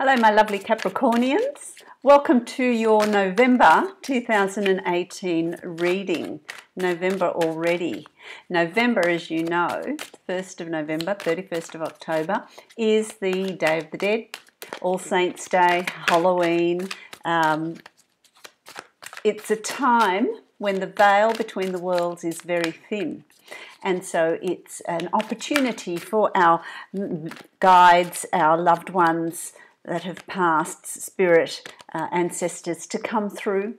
Hello, my lovely Capricornians. Welcome to your November 2018 reading. November already. November, as you know, 1st of November, 31st of October, is the Day of the Dead, All Saints' Day, Halloween. It's a time when the veil between the worlds is very thin. And so it's an opportunity for our guides, our loved ones that have passed, spirit ancestors, to come through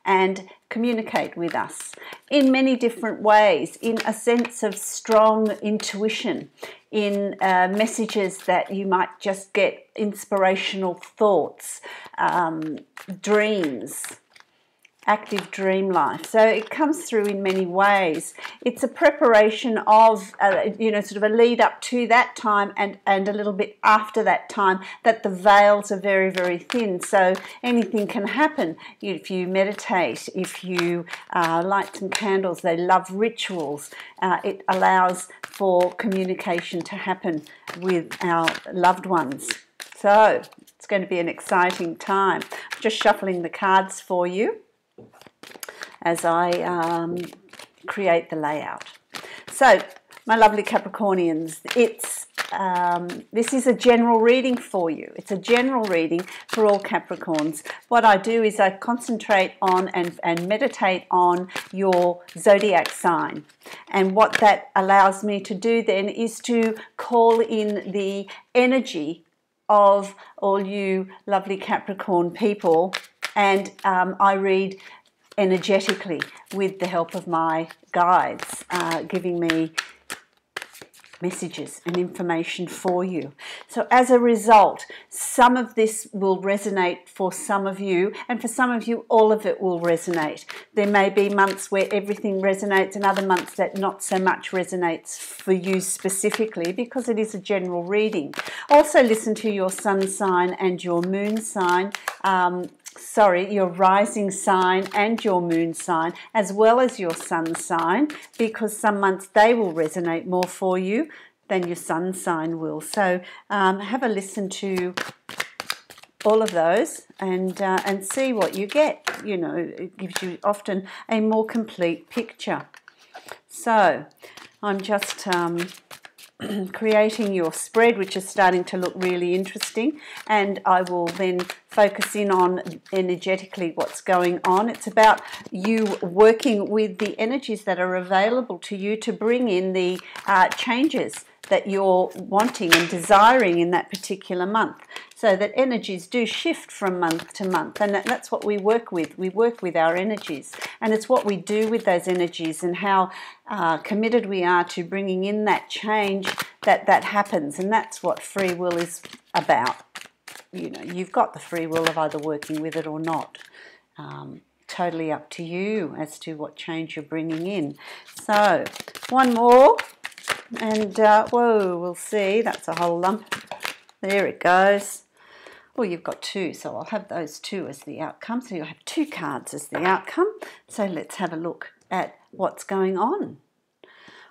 and communicate with us in many different ways, in a sense of strong intuition, in messages that you might just get inspirational thoughts, dreams, active dream life. So it comes through in many ways. It's a preparation of, sort of a lead up to that time and a little bit after that time, that the veils are very, very thin. So anything can happen if you meditate, if you light some candles. They love rituals. It allows for communication to happen with our loved ones. So it's going to be an exciting time. I'm just shuffling the cards for you as I create the layout. So, my lovely Capricornians, this is a general reading for you. It's a general reading for all Capricorns. What I do is I concentrate on and meditate on your zodiac sign. And what that allows me to do then is to call in the energy of all you lovely Capricorn people, and I read energetically with the help of my guides, giving me messages and information for you. So as a result, some of this will resonate for some of you, and for some of you all of it will resonate. There may be months where everything resonates and other months that not so much resonates for you specifically, because it is a general reading. Also listen to your sun sign and your moon sign, your rising sign and your moon sign, as well as your sun sign, because some months they will resonate more for you than your sun sign will. So have a listen to all of those and see what you get. You know, it gives you often a more complete picture. So I'm just creating your spread, which is starting to look really interesting, and I will then focus in on energetically what's going on. It's about you working with the energies that are available to you to bring in the changes that you're wanting and desiring in that particular month, so that energies do shift from month to month. And that's what we work with. We work with our energies, and it's what we do with those energies and how committed we are to bringing in that change that happens. And that's what free will is about. You know, you've got the free will of either working with it or not. Totally up to you as to what change you're bringing in. So one more. And, whoa, we'll see. That's a whole lump. There it goes. Well, you've got two, so I'll have those two as the outcome. So you'll have two cards as the outcome. So let's have a look at what's going on.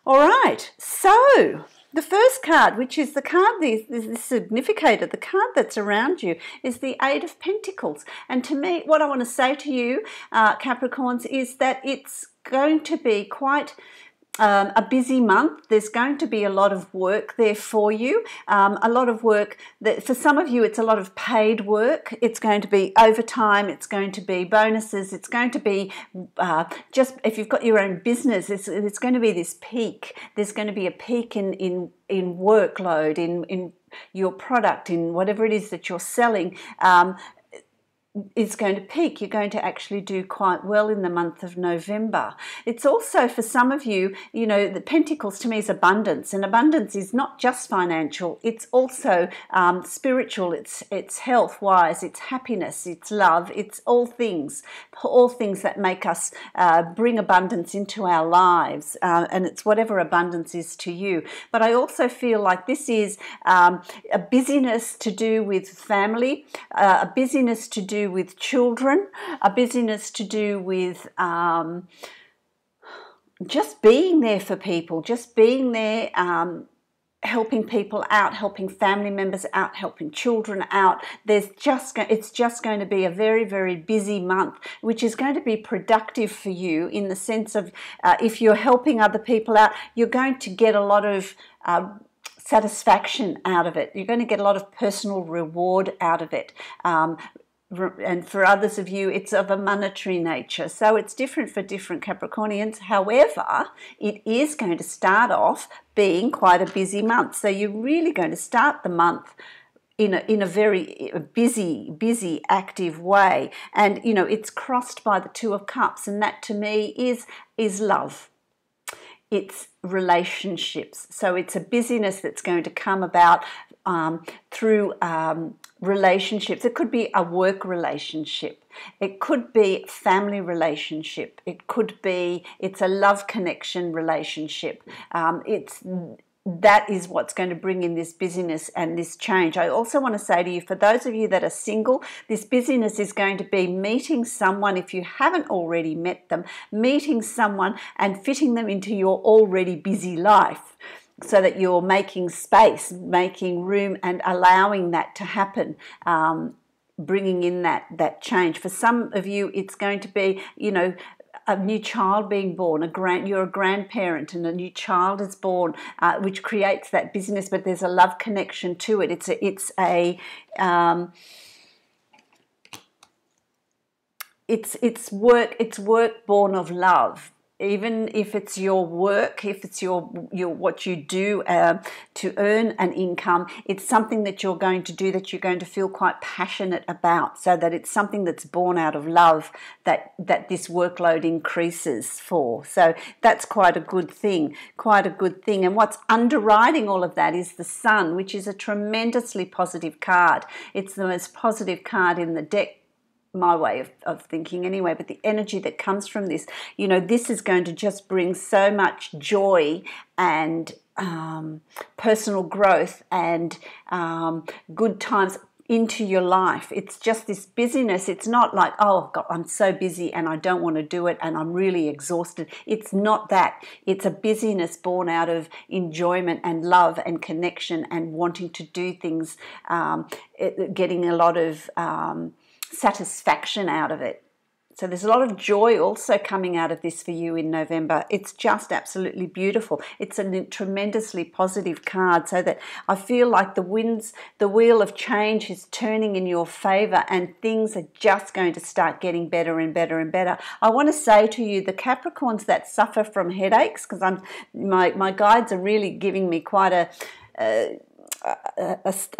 All right. So the first card, which is the card, the significator, the card that's around you, is the Eight of Pentacles. And to me, what I want to say to you, Capricorns, is that it's going to be quite a busy month. There's going to be a lot of work there for you. A lot of work that for some of you, it's a lot of paid work. It's going to be overtime. It's going to be bonuses. It's going to be just if you've got your own business, it's going to be this peak. There's going to be a peak in workload, in your product, in whatever it is that you're selling. Is going to peak. You're going to actually do quite well in the month of November. It's also for some of you, you know, the Pentacles to me is abundance, and abundance is not just financial. It's also spiritual. It's health-wise. It's happiness. It's love. It's all things that make us bring abundance into our lives, and it's whatever abundance is to you. But I also feel like this is a busyness to do with family, a busyness to do with children, a busyness to do with just being there for people, just being there helping people out, helping family members out, helping children out. It's just going to be a very, very busy month, which is going to be productive for you in the sense of if you're helping other people out, you're going to get a lot of satisfaction out of it. You're going to get a lot of personal reward out of it. And for others of you, it's of a monetary nature. So it's different for different Capricornians. However, it is going to start off being quite a busy month. So you're really going to start the month in a very busy, active way. And, you know, it's crossed by the Two of Cups. And that to me is love. It's relationships. So it's a busyness that's going to come about through relationships. It could be a work relationship. It could be family relationship. It's a love connection relationship. That is what's going to bring in this busyness and this change. I also want to say to you, for those of you that are single, this busyness is going to be meeting someone, if you haven't already met them, meeting someone and fitting them into your already busy life, so that you're making space, making room and allowing that to happen, bringing in that change. For some of you, it's going to be, you know, a new child being born, you're a grandparent and a new child is born, which creates that business, but there's a love connection to it. It's work born of love. Even if it's your work, if it's your what you do to earn an income, it's something that you're going to do that you're going to feel quite passionate about, so that it's something that's born out of love that this workload increases for. So that's quite a good thing, And what's underwriting all of that is the Sun, which is a tremendously positive card. It's the most positive card in the deck, my way of thinking anyway, but the energy that comes from this, you know, this is going to just bring so much joy and personal growth and good times into your life. It's just this busyness. It's not like, oh God, I'm so busy and I don't want to do it and I'm really exhausted. It's not that. It's a busyness born out of enjoyment and love and connection and wanting to do things, getting a lot of satisfaction out of it. So there's a lot of joy also coming out of this for you in November. It's just absolutely beautiful. It's a tremendously positive card, so that I feel like the wheel of change is turning in your favor and things are just going to start getting better and better and better. I want to say to you, the Capricorns that suffer from headaches, because my guides are really giving me quite a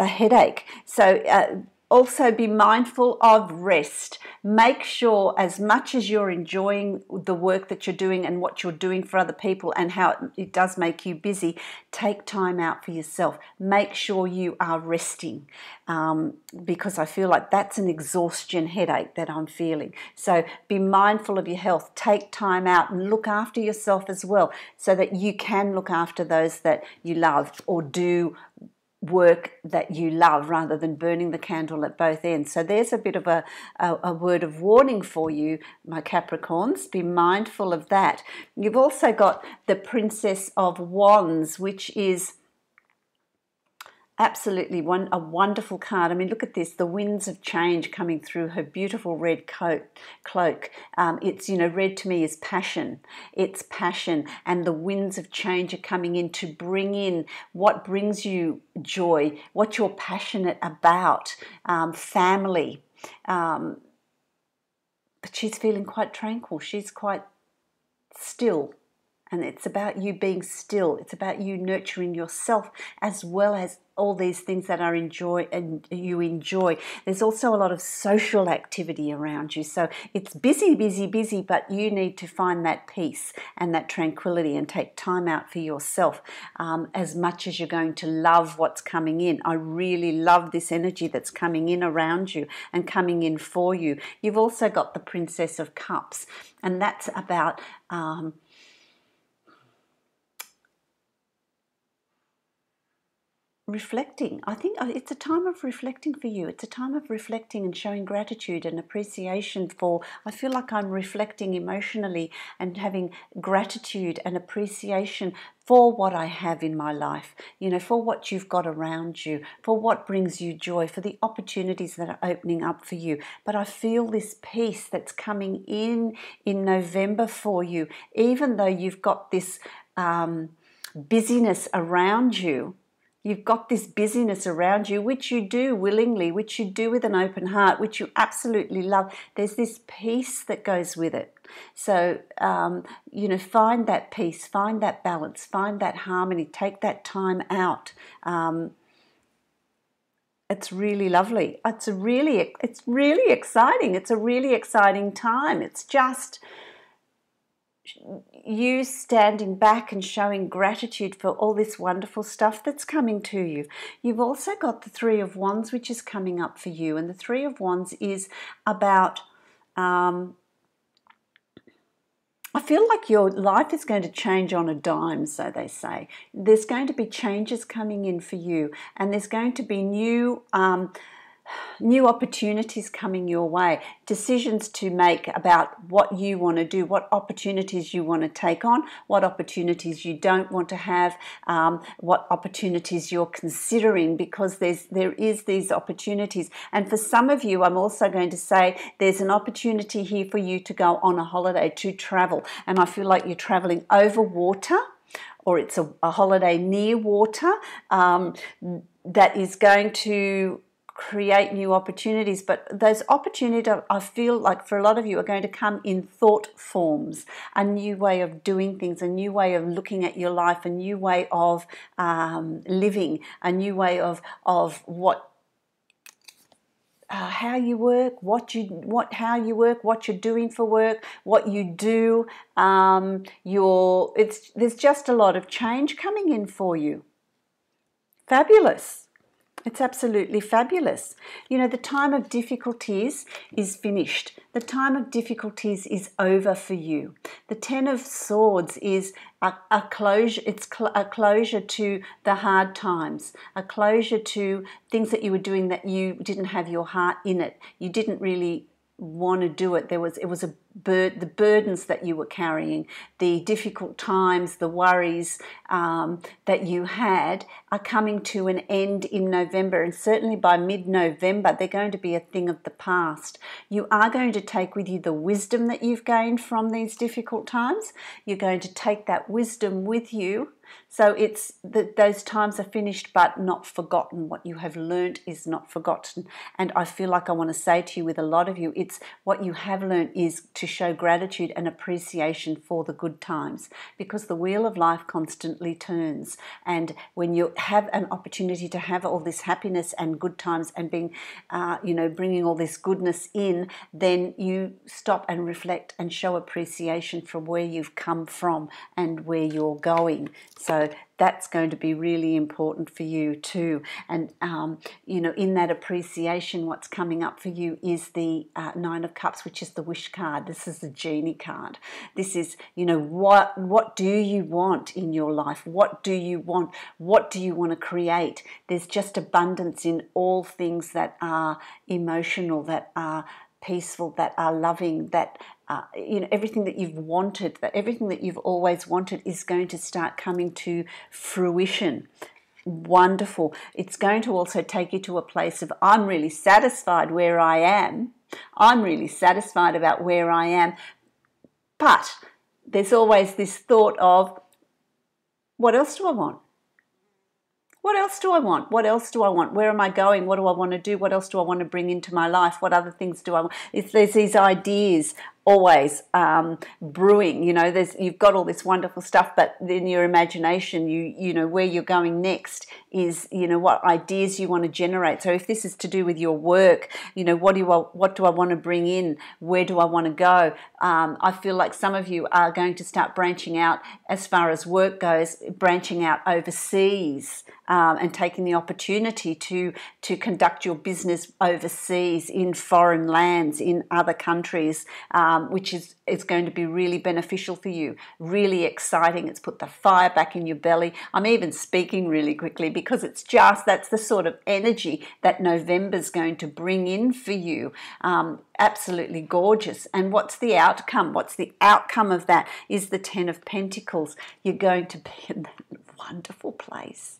headache. So also be mindful of rest. Make sure, as much as you're enjoying the work that you're doing and what you're doing for other people and how it does make you busy, take time out for yourself. Make sure you are resting, because I feel like that's an exhaustion headache that I'm feeling. So be mindful of your health. Take time out and look after yourself as well, so that you can look after those that you love, or do work that you love, rather than burning the candle at both ends. So there's a bit of a word of warning for you, my Capricorns. Be mindful of that. You've also got the Princess of Wands, which is absolutely a wonderful card. I mean, look at this, the winds of change coming through her beautiful red cloak. It's, you know, red to me is passion. It's passion, and the winds of change are coming in to bring in what brings you joy, what you're passionate about, family. But she's feeling quite tranquil. She's quite still. And it's about you being still. It's about you nurturing yourself, as well as all these things that are you enjoy. There's also a lot of social activity around you. So it's busy, but you need to find that peace and that tranquility and take time out for yourself, as much as you're going to love what's coming in. I really love this energy that's coming in around you and coming in for you. You've also got the Princess of Cups, and that's about reflecting. I think it's a time of reflecting for you. It's a time of reflecting and showing gratitude and appreciation for, I feel like I'm reflecting emotionally and having gratitude and appreciation for what I have in my life, you know, for what you've got around you, for what brings you joy, for the opportunities that are opening up for you. But I feel this peace that's coming in November for you, even though you've got this busyness around you. You've got this busyness around you, which you do willingly, which you do with an open heart, which you absolutely love. There's this peace that goes with it. So, you know, find that peace, find that balance, find that harmony, take that time out. It's really lovely. It's really exciting. It's a really exciting time. It's just you standing back and showing gratitude for all this wonderful stuff that's coming to you. You've also got the Three of Wands, which is coming up for you. And the Three of Wands is about, I feel like your life is going to change on a dime, so they say. There's going to be changes coming in for you, and there's going to be new opportunities coming your way, decisions to make about what you want to do, what opportunities you want to take on, what opportunities you don't want to have, what opportunities you're considering, because there is these opportunities. And for some of you, I'm also going to say there's an opportunity here for you to go on a holiday, to travel. And I feel like you're traveling over water, or it's a holiday near water, that is going to create new opportunities. But those opportunities, I feel like for a lot of you, are going to come in thought forms, a new way of doing things, a new way of looking at your life, a new way of living, a new way of what how you work, how you work, what you're doing for work, what you do. There's just a lot of change coming in for you. Fabulous. It's absolutely fabulous. You know, the time of difficulties is finished. The time of difficulties is over for you. The Ten of Swords is a closure. It's a closure to the hard times, a closure to things that you were doing that you didn't have your heart in it. You didn't really want to do it. It was the burdens that you were carrying, the difficult times, the worries that you had are coming to an end in November, and certainly by mid-November they're going to be a thing of the past. You are going to take with you the wisdom that you've gained from these difficult times. You're going to take that wisdom with you. So it's that those times are finished but not forgotten. What you have learnt is not forgotten. And I feel like I want to say to you, with a lot of you, it's what you have learnt is to show gratitude and appreciation for the good times, because the wheel of life constantly turns. And when you have an opportunity to have all this happiness and good times and being, bringing all this goodness in, then you stop and reflect and show appreciation for where you've come from and where you're going. So that's going to be really important for you too. And, in that appreciation, what's coming up for you is the Nine of Cups, which is the wish card. This is the genie card. This is, what do you want in your life? What do you want? What do you want to create? There's just abundance in all things that are emotional, that are peaceful, that are loving, that everything that you've wanted, that everything that you've always wanted is going to start coming to fruition. Wonderful. It's going to also take you to a place of, I'm really satisfied where I am. I'm really satisfied about where I am. But there's always this thought of, what else do I want? What else do I want? What else do I want? Where am I going? What do I want to do? What else do I want to bring into my life? What other things do I want? There's these ideas always brewing. You've got all this wonderful stuff, but in your imagination, where you're going next is, what ideas you want to generate. So if this is to do with your work, what do I want to bring in? Where do I want to go? I feel like some of you are going to start branching out as far as work goes, branching out overseas. And taking the opportunity to conduct your business overseas in foreign lands, in other countries, which is going to be really beneficial for you. Really exciting. It's put the fire back in your belly. I'm even speaking really quickly because that's the sort of energy that November's going to bring in for you. Absolutely gorgeous. And what's the outcome? What's the outcome of that is the Ten of Pentacles. You're going to be in that wonderful place.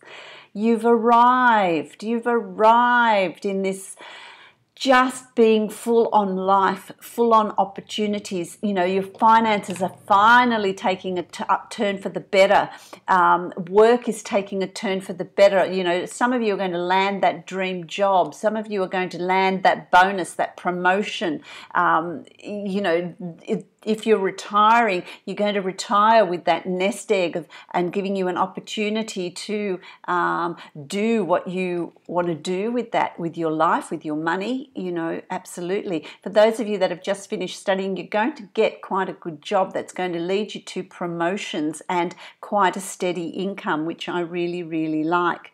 You've arrived in this just being full on life, full on opportunities. You know, your finances are finally taking a turn for the better. Work is taking a turn for the better. You know, some of you are going to land that dream job. Some of you are going to land that bonus, that promotion. You know, if you're retiring, you're going to retire with that nest egg and giving you an opportunity to do what you want to do with that, with your life, with your money, you know, absolutely. For those of you that have just finished studying, you're going to get quite a good job that's going to lead you to promotions and quite a steady income, which I really, really like.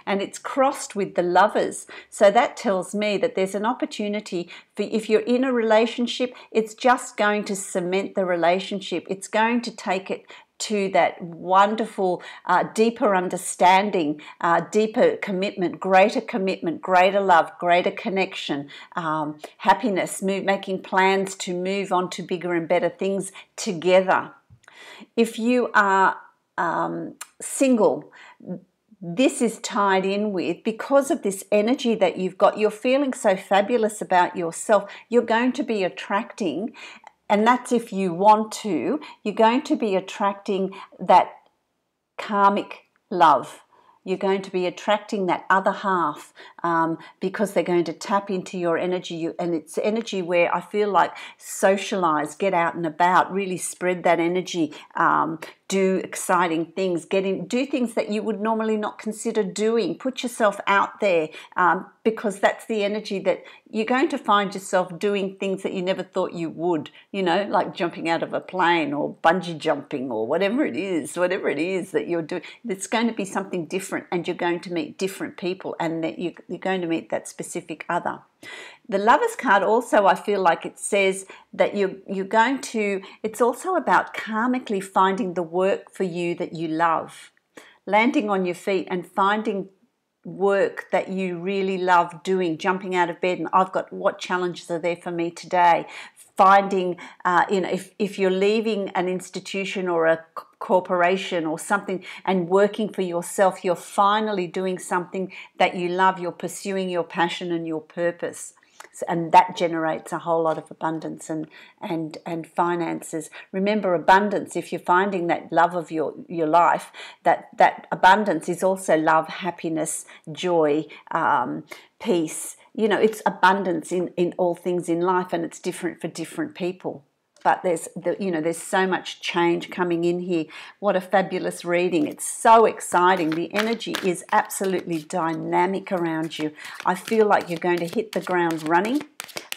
And it's crossed with the Lovers. So that tells me that there's an opportunity for, if you're in a relationship, it's just going to cement the relationship. It's going to take it to that wonderful, deeper understanding, deeper commitment, greater love, greater connection, happiness, making plans to move on to bigger and better things together. If you are single, this is tied in with, because of this energy that you've got, you're feeling so fabulous about yourself, you're going to be attracting, and that's if you want to, you're going to be attracting that karmic love. You're going to be attracting that other half because they're going to tap into your energy. And it's energy where I feel like socialize, get out and about, really spread that energy, do exciting things, do things that you would normally not consider doing. Put yourself out there because that's the energy that you're going to find yourself doing things that you never thought you would, you know, like jumping out of a plane or bungee jumping or whatever it is that you're doing. It's going to be something different, and you're going to meet different people, and that you're going to meet that specific other. The Lovers card also, I feel like it says that you're going to, it's also about karmically finding the work for you that you love, landing on your feet and finding work that you really love doing, jumping out of bed and I've got, what challenges are there for me today? Finding, you know, if you're leaving an institution or a corporation or something and working for yourself, you're finally doing something that you love, you're pursuing your passion and your purpose. And that generates a whole lot of abundance and finances. Remember, abundance, if you're finding that love of your life, that abundance is also love, happiness, joy, peace. You know, it's abundance in all things in life, and it's different for different people. But there's so much change coming in here. What a fabulous reading. It's so exciting. The energy is absolutely dynamic around you. I feel like you're going to hit the ground running,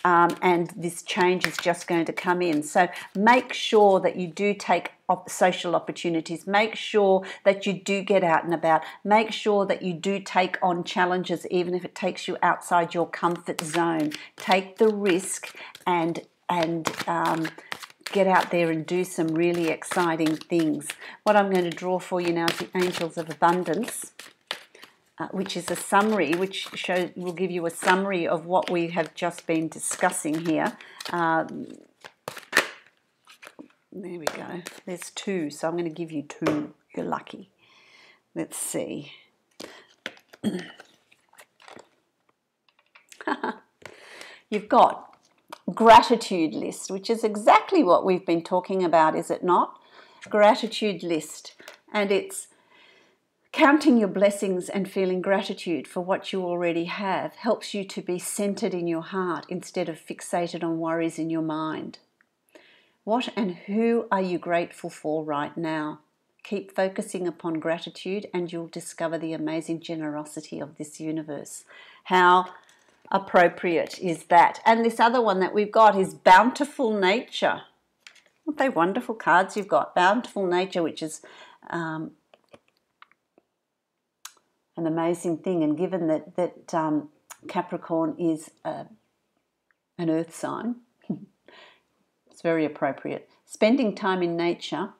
and this change is just going to come in. So make sure that you do take social opportunities. Make sure that you do get out and about. Make sure that you do take on challenges, even if it takes you outside your comfort zone. Take the risk and get out there and do some really exciting things. What I'm going to draw for you now is the Angels of Abundance, which is a summary, will give you a summary of what we have just been discussing here. There we go. There's two, so I'm going to give you two. You're lucky. Let's see. You've got gratitude list, which is exactly what we've been talking about, is it not? Gratitude list. And it's counting your blessings and feeling gratitude for what you already have helps you to be centered in your heart instead of fixated on worries in your mind. What and who are you grateful for right now? Keep focusing upon gratitude and you'll discover the amazing generosity of this universe. How appropriate is that? And this other one that we've got is Bountiful Nature. Aren't they wonderful cards you've got? Bountiful Nature, which is an amazing thing. And given that Capricorn is an earth sign, It's very appropriate. Spending time in nature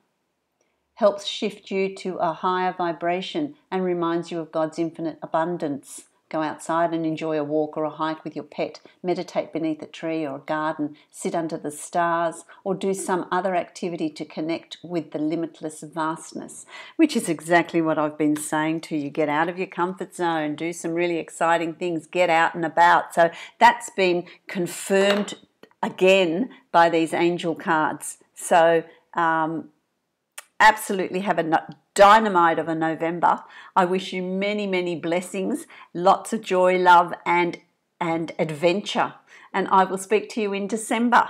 helps shift you to a higher vibration and reminds you of God's infinite abundance. Go outside and enjoy a walk or a hike with your pet, meditate beneath a tree or a garden, sit under the stars, or do some other activity to connect with the limitless vastness, which is exactly what I've been saying to you. Get out of your comfort zone, do some really exciting things, get out and about. So that's been confirmed again by these angel cards. So absolutely have a dynamite of a November. I wish you many, many blessings, lots of joy, love, and adventure. And I will speak to you in December.